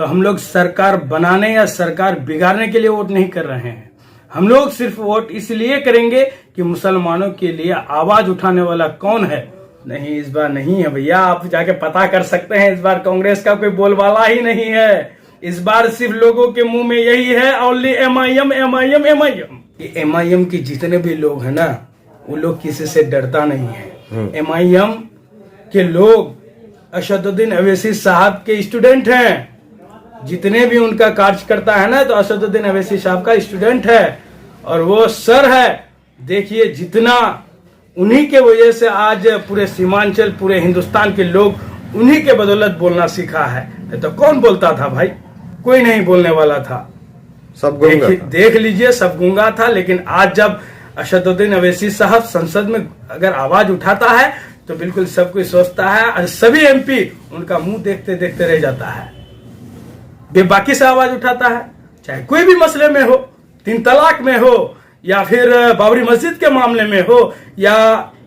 तो हम लोग सरकार बनाने या सरकार बिगाड़ने के लिए वोट नहीं कर रहे हैं। हम लोग सिर्फ वोट इसलिए करेंगे कि मुसलमानों के लिए आवाज उठाने वाला कौन है। नहीं, इस बार नहीं है भैया, आप जाके पता कर सकते हैं। इस बार कांग्रेस का कोई बोलबाला ही नहीं है। इस बार सिर्फ लोगों के मुंह में यही है, ओनली MIM MIM MIM। ये MIM के जितने भी लोग हैं ना, वो लोग किसी से डरता नहीं है। MIM के लोग असदुद्दीन अवैसी साहब के स्टूडेंट हैं। जितने भी उनका कार्यकर्ता है ना, तो असदुद्दीन अवैसी साहब का स्टूडेंट है और वो सर है। देखिए, जितना उन्हीं के वजह से आज पूरे सीमांचल, पूरे हिंदुस्तान के लोग उन्हीं के बदौलत बोलना सीखा है। नहीं तो कौन बोलता था भाई? कोई नहीं बोलने वाला था। सब गूंगा था। देख लीजिए, सब गूंगा था। लेकिन आज जब असदुद्दीन अवैसी साहब संसद में अगर आवाज उठाता है तो बिल्कुल सब कुछ सोचता है और सभी MP उनका मुंह देखते देखते रह जाता है। बेबाकी से आवाज उठाता है, चाहे कोई भी मसले में हो, 3 तलाक में हो, या फिर बाबरी मस्जिद के मामले में हो, या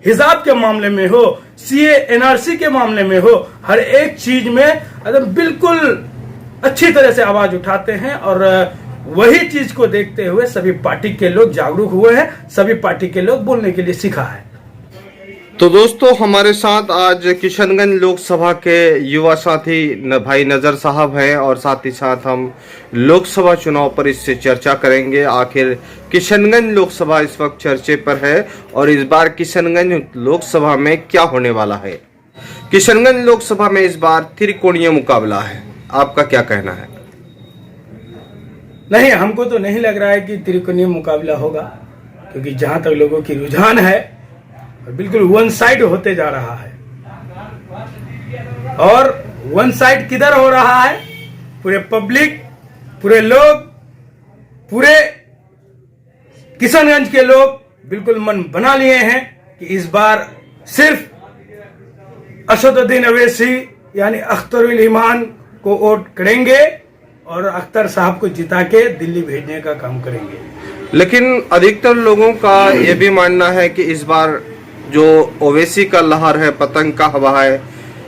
हिजाब के मामले में हो, CA NRC के मामले में हो, हर एक चीज में एकदम बिल्कुल अच्छी तरह से आवाज उठाते हैं। और वही चीज को देखते हुए सभी पार्टी के लोग जागरूक हुए हैं, सभी पार्टी के लोग बोलने के लिए सीखा है। तो दोस्तों, हमारे साथ आज किशनगंज लोकसभा के युवा साथी भाई नजर साहब हैं और साथ ही साथ हम लोकसभा चुनाव पर इससे चर्चा करेंगे। आखिर किशनगंज लोकसभा इस वक्त चर्चे पर है और इस बार किशनगंज लोकसभा में क्या होने वाला है। किशनगंज लोकसभा में इस बार त्रिकोणीय मुकाबला है, आपका क्या कहना है? नहीं, हमको तो नहीं लग रहा है कि त्रिकोणीय मुकाबला होगा, क्योंकि जहां तक लोगों की रुझान है बिल्कुल वन साइड होते जा रहा है। और वन साइड किधर हो रहा है? पूरे पब्लिक, पूरे लोग, पूरे किशनगंज के लोग बिल्कुल मन बना लिए हैं कि इस बार सिर्फ असदुद्दीन अवैसी यानी अख्तरुल ईमान को वोट करेंगे और अख्तर साहब को जिता के दिल्ली भेजने का काम करेंगे। लेकिन अधिकतर लोगों का यह भी मानना है कि इस बार जो ओवैसी का लहर है, पतंग का हवा है,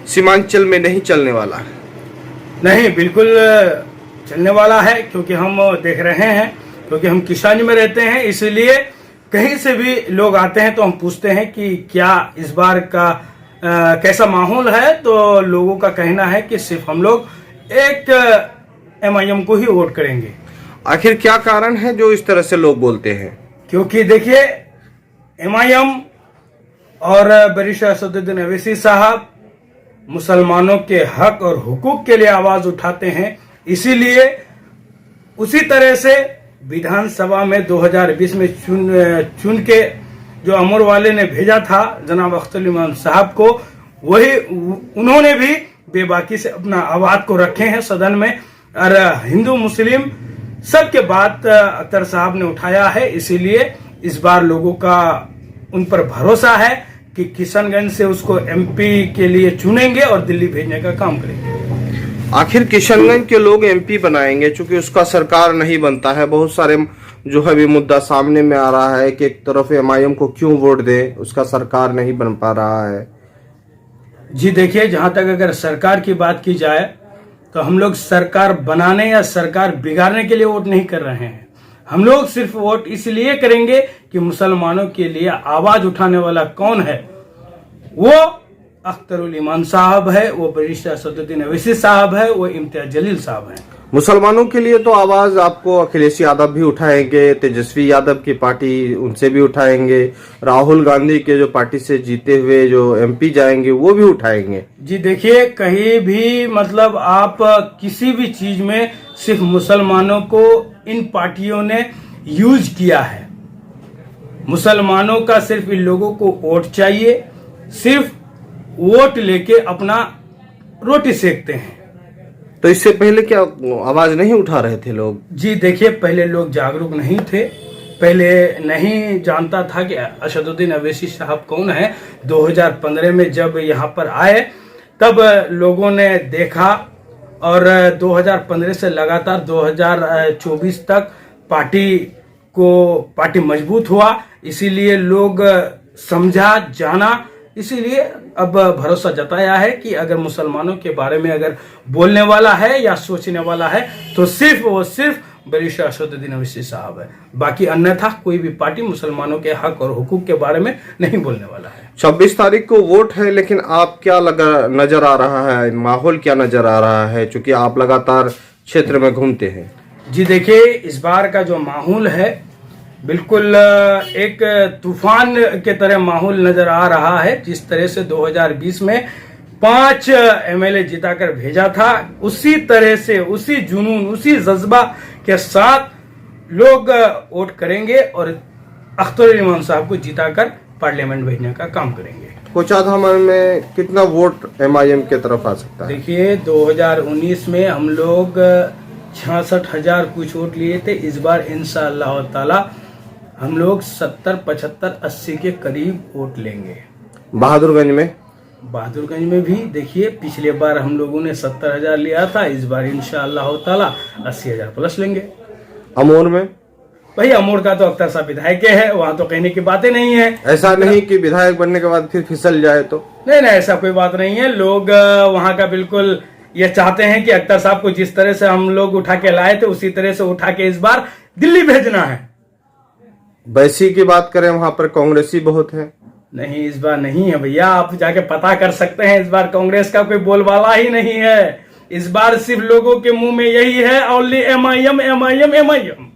सीमांचल में नहीं चलने वाला है। नहीं, बिल्कुल चलने वाला है, क्योंकि हम देख रहे हैं, क्योंकि हम किशनगंज में रहते हैं, इसलिए कहीं से भी लोग आते हैं तो हम पूछते हैं कि क्या इस बार का कैसा माहौल है। तो लोगों का कहना है कि सिर्फ हम लोग एक MIM को ही वोट करेंगे। आखिर क्या कारण है जो इस तरह से लोग बोलते हैं? क्योंकि देखिए, MIM और बैरिस्टर असदुद्दीन अवैसी साहब मुसलमानों के हक और हुकूक के लिए आवाज उठाते हैं। इसीलिए उसी तरह से विधानसभा में 2020 में चुन के जो अमर वाले ने भेजा था जनाब अख्तरुल ईमान साहब को, वही उन्होंने भी बेबाकी से अपना आवाज को रखे हैं सदन में। और हिंदू मुस्लिम सबके बात अख्तर साहब ने उठाया है। इसीलिए इस बार लोगों का उन पर भरोसा है कि किशनगंज से उसको MP के लिए चुनेंगे और दिल्ली भेजने का काम करेंगे। आखिर किशनगंज के लोग MP बनाएंगे, चूंकि उसका सरकार नहीं बनता है। बहुत सारे जो है भी मुद्दा सामने में आ रहा है कि एक तरफ MIM को क्यों वोट दे, उसका सरकार नहीं बन पा रहा है। जी देखिए, जहां तक अगर सरकार की बात की जाए तो हम लोग सरकार बनाने या सरकार बिगाड़ने के लिए वोट नहीं कर रहे हैं। हम लोग सिर्फ वोट इसलिए करेंगे कि मुसलमानों के लिए आवाज उठाने वाला कौन है। वो अख्तरुल ईमान साहब है, वो बैरिस्टर असदुद्दीन अवैसी साहब है, वो इम्तियाज जलील साहब है। मुसलमानों के लिए तो आवाज आपको अखिलेश यादव भी उठाएंगे, तेजस्वी यादव की पार्टी उनसे भी उठाएंगे, राहुल गांधी के जो पार्टी से जीते हुए जो MP जाएंगे वो भी उठाएंगे। जी देखिए, कहीं भी मतलब आप किसी भी चीज में सिर्फ मुसलमानों को इन पार्टियों ने यूज किया है। मुसलमानों का सिर्फ इन लोगों को वोट चाहिए, सिर्फ वोट लेके अपना रोटी सेकते हैं। तो इससे पहले क्या आवाज नहीं उठा रहे थे लोग? जी देखिए, पहले लोग जागरूक नहीं थे, पहले नहीं जानता था कि असदुद्दीन अवैसी साहब कौन है। 2015 में जब यहाँ पर आए तब लोगों ने देखा और 2015 से लगातार 2024 तक पार्टी मजबूत हुआ। इसीलिए लोग समझा जाना इसीलिए अब भरोसा जताया है कि अगर मुसलमानों के बारे में अगर बोलने वाला है या सोचने वाला है तो सिर्फ वो सिर्फ बैरिस्टर असदुद्दीन ओवैसी साहब है। बाकी अन्यथा कोई भी पार्टी मुसलमानों के हक और हुकूक के बारे में नहीं बोलने वाला है। 26 तारीख को वोट है, लेकिन आप क्या नजर आ रहा है, माहौल क्या नजर आ रहा है, चूंकि आप लगातार क्षेत्र में घूमते हैं? जी देखिए, इस बार का जो माहौल है बिल्कुल एक तूफान के तरह माहौल नजर आ रहा है। जिस तरह से 2020 में 5 एमएलए जिताकर भेजा था, उसी तरह से, उसी जुनून, उसी जज्बा के साथ लोग वोट करेंगे और अख्तर इमाम साहब को जिताकर पार्लियामेंट भेजने का काम करेंगे। कोचाधाम में कितना वोट एमआईएम की तरफ आ सकता है? देखिए, 2019 में हम लोग 66,000 कुछ वोट लिए थे। इस बार इंशाअल्लाह ताला हम लोग 70, 75, 80 के करीब वोट लेंगे। बहादुरगंज में? बहादुरगंज में भी देखिए, पिछले बार हम लोगों ने 70,000 लिया था, इस बार इंशाअल्लाह ताला 80,000 प्लस लेंगे। अमोर में? भाई अमोर का तो अख्तर साहब विधायक है, वहाँ तो कहने की बातें नहीं है। ऐसा नहीं कि विधायक बनने के बाद फिर फिसल जाए तो? नहीं, ऐसा कोई बात नहीं है। लोग वहाँ का बिल्कुल ये चाहते हैं कि अख्तर साहब को जिस तरह से हम लोग उठा के लाए थे उसी तरह से उठा के इस बार दिल्ली भेजना है। वैसी की बात करें, वहां पर कांग्रेसी बहुत है। नहीं, इस बार नहीं है भैया, आप जाके पता कर सकते हैं। इस बार कांग्रेस का कोई बोलबाला ही नहीं है। इस बार सिर्फ लोगों के मुंह में यही है, ओनली एमआईएम एमआईएम एमआईएम।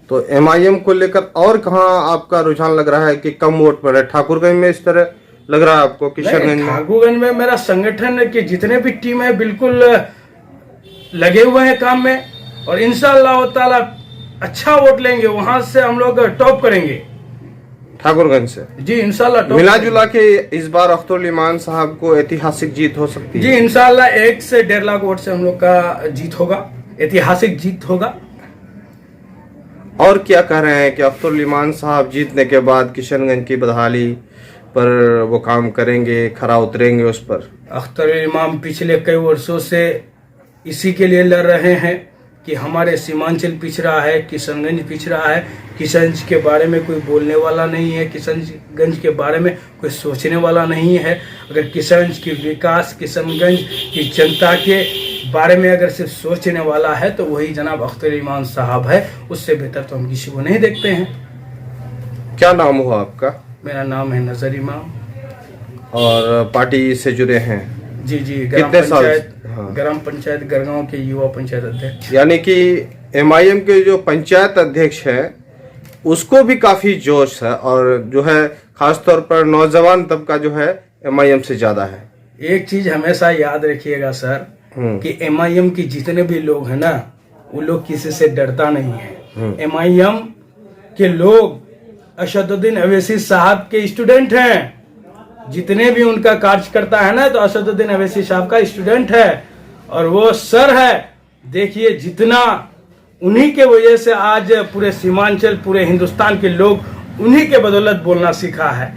तो एमआईएम को लेकर और कहां आपका रुझान लग रहा है कि कम वोट पड़े? ठाकुरगंज में इस तरह लग रहा है आपको? किशनगंज में? ठाकुरगंज में मेरा संगठन के जितने भी टीम है बिल्कुल लगे हुए हैं काम में और इंशाअल्लाह ताला अच्छा वोट लेंगे। वहां से हम लोग टॉप करेंगे ठाकुरगंज से। जी इंशाल्लाह। मिला जुला के इस बार अख्तर इमाम साहब को ऐतिहासिक जीत हो सकती है? जी इंशाल्लाह 1 से 1.5 लाख वोट से हम लोग का जीत होगा, ऐतिहासिक जीत होगा। और क्या कह रहे हैं कि अख्तर इमाम साहब जीतने के बाद किशनगंज की बदहाली पर वो काम करेंगे, खरा उतरेंगे उस पर? अख्तर इमाम पिछले कई वर्षों से इसी के लिए लड़ रहे हैं कि हमारे सीमांचल पिछड़ा है, किशनगंज पिछड़ा है। किशनगंज के बारे में कोई बोलने वाला नहीं है, किशनगंज के बारे में कोई सोचने वाला नहीं है। अगर किशनगंज की विकास, किशनगंज की जनता के बारे में अगर सिर्फ सोचने वाला है तो वही जनाब अख्तर इमाम साहब है। उससे बेहतर तो हम किसी को नहीं देखते हैं। क्या नाम हुआ आपका? मेरा नाम है नजर इमाम। और पार्टी से जुड़े हैं? जी, कितने साल? हाँ। ग्राम पंचायत गरगांव के युवा पंचायत अध्यक्ष। यानी कि एमआईएम के जो पंचायत अध्यक्ष है उसको भी काफी जोश है और जो है खासतौर पर नौजवान तबका जो है एमआईएम से ज्यादा है। एक चीज हमेशा याद रखिएगा सर कि एमआईएम के जितने भी लोग हैं ना, वो लोग किसी से डरता नहीं है। एमआईएम के लोग असदुद्दीन ओवैसी साहब के स्टूडेंट हैं। जितने भी उनका कार्यकर्ता है ना, तो असदुद्दीन ओवैसी साहब का स्टूडेंट है और वो सर है। देखिए, जितना उन्हीं के वजह से आज पूरे सीमांचल, पूरे हिंदुस्तान के लोग उन्हीं के बदौलत बोलना सीखा है।